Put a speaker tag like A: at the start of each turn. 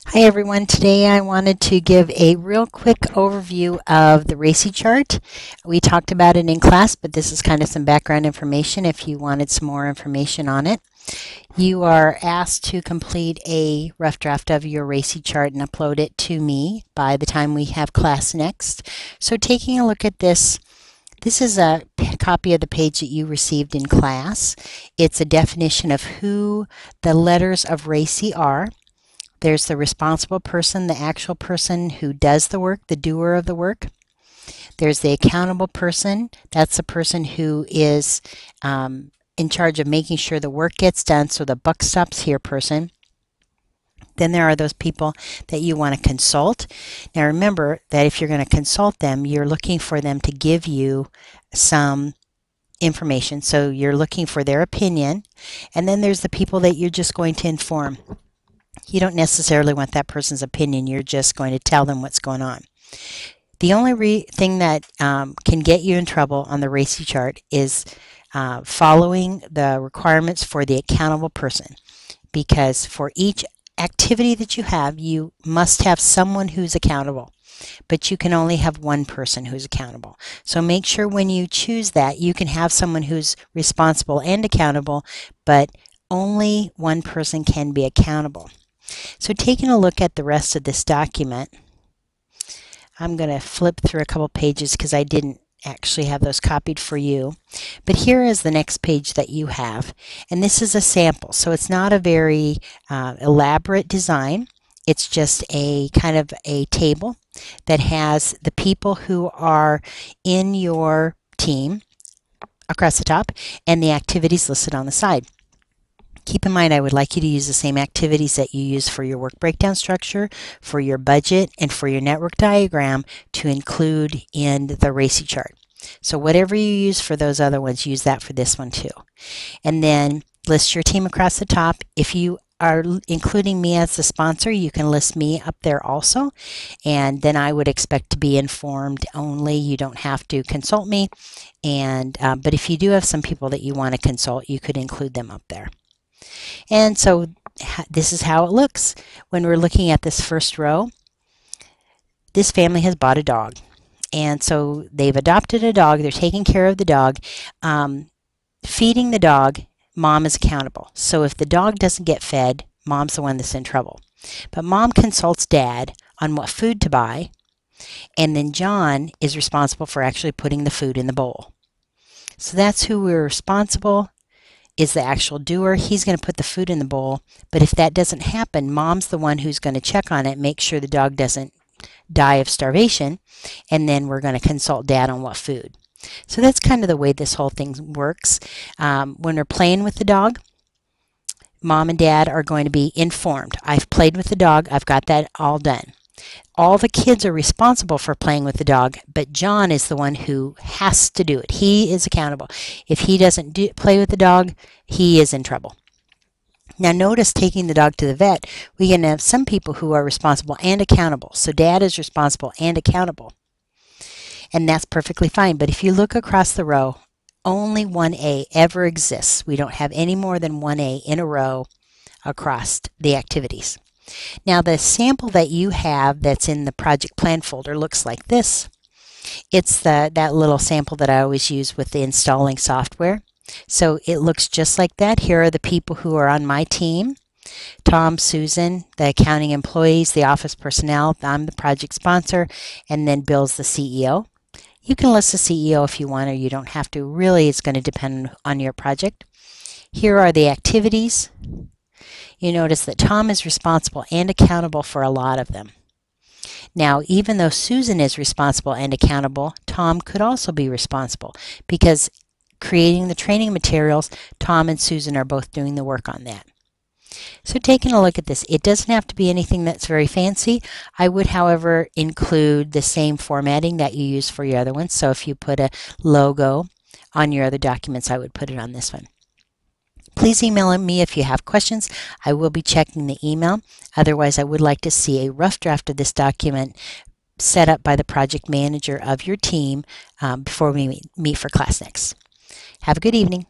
A: Hi everyone, today I wanted to give a real quick overview of the RACI chart. We talked about it in class, but this is kind of some background information if you wanted some more information on it. You are asked to complete a rough draft of your RACI chart and upload it to me by the time we have class next. So taking a look at this, this is a copy of the page that you received in class. It's a definition of who the letters of RACI are. There's the responsible person, the actual person who does the work, the doer of the work. There's the accountable person. That's the person who is in charge of making sure the work gets done, so the buck stops here person. Then there are those people that you want to consult. Now remember that if you're going to consult them, you're looking for them to give you some information. So you're looking for their opinion. And then there's the people that you're just going to inform. You don't necessarily want that person's opinion. You're just going to tell them what's going on. The only thing that can get you in trouble on the RACI chart is following the requirements for the accountable person. Because for each activity that you must have someone who's accountable. But you can only have one person who's accountable. So make sure when you choose that, you can have someone who's responsible and accountable, but only one person can be accountable. So taking a look at the rest of this document, I'm going to flip through a couple pages because I didn't actually have those copied for you. But here is the next page that you have, and this is a sample. So it's not a very elaborate design. It's just a kind of a table that has the people who are in your team across the top and the activities listed on the side. Keep in mind, I would like you to use the same activities that you use for your work breakdown structure, for your budget, and for your network diagram to include in the RACI chart. So whatever you use for those other ones, use that for this one too. And then list your team across the top. If you are including me as the sponsor, you can list me up there also. And then I would expect to be informed only. You don't have to consult me. And but if you do have some people that you want to consult, you could include them up there. And so this is how it looks when we're looking at this first row. This family has bought a dog. And so they've adopted a dog. They're taking care of the dog. Feeding the dog, mom is accountable. So if the dog doesn't get fed, mom's the one that's in trouble. But mom consults dad on what food to buy. And then John is responsible for actually putting the food in the bowl. So that's who we're responsible. Is the actual doer. He's going to put the food in the bowl, but if that doesn't happen, mom's the one who's going to check on it, make sure the dog doesn't die of starvation, and then we're going to consult dad on what food. So that's kind of the way this whole thing works. When we're playing with the dog, mom and dad are going to be informed. I've played with the dog. I've got that all done. All the kids are responsible for playing with the dog, but John is the one who has to do it. He is accountable. If he doesn't play with the dog, he is in trouble. Now notice taking the dog to the vet, we can have some people who are responsible and accountable. So dad is responsible and accountable. And that's perfectly fine. But if you look across the row, only 1A ever exists. We don't have any more than 1A in a row across the activities. Now the sample that you have that's in the project plan folder looks like this. It's that little sample that I always use with the installing software. So it looks just like that. Here are the people who are on my team. Tom, Susan, the accounting employees, the office personnel. I'm the project sponsor, and then Bill's the CEO. You can list the CEO if you want, or you don't have to. Really, it's going to depend on your project. Here are the activities. You notice that Tom is responsible and accountable for a lot of them. Now, even though Susan is responsible and accountable, Tom could also be responsible because creating the training materials, Tom and Susan are both doing the work on that. So taking a look at this, it doesn't have to be anything that's very fancy. I would, however, include the same formatting that you use for your other ones. So if you put a logo on your other documents, I would put it on this one. Please email me if you have questions. I will be checking the email. Otherwise, I would like to see a rough draft of this document set up by the project manager of your team before we meet for class next. Have a good evening.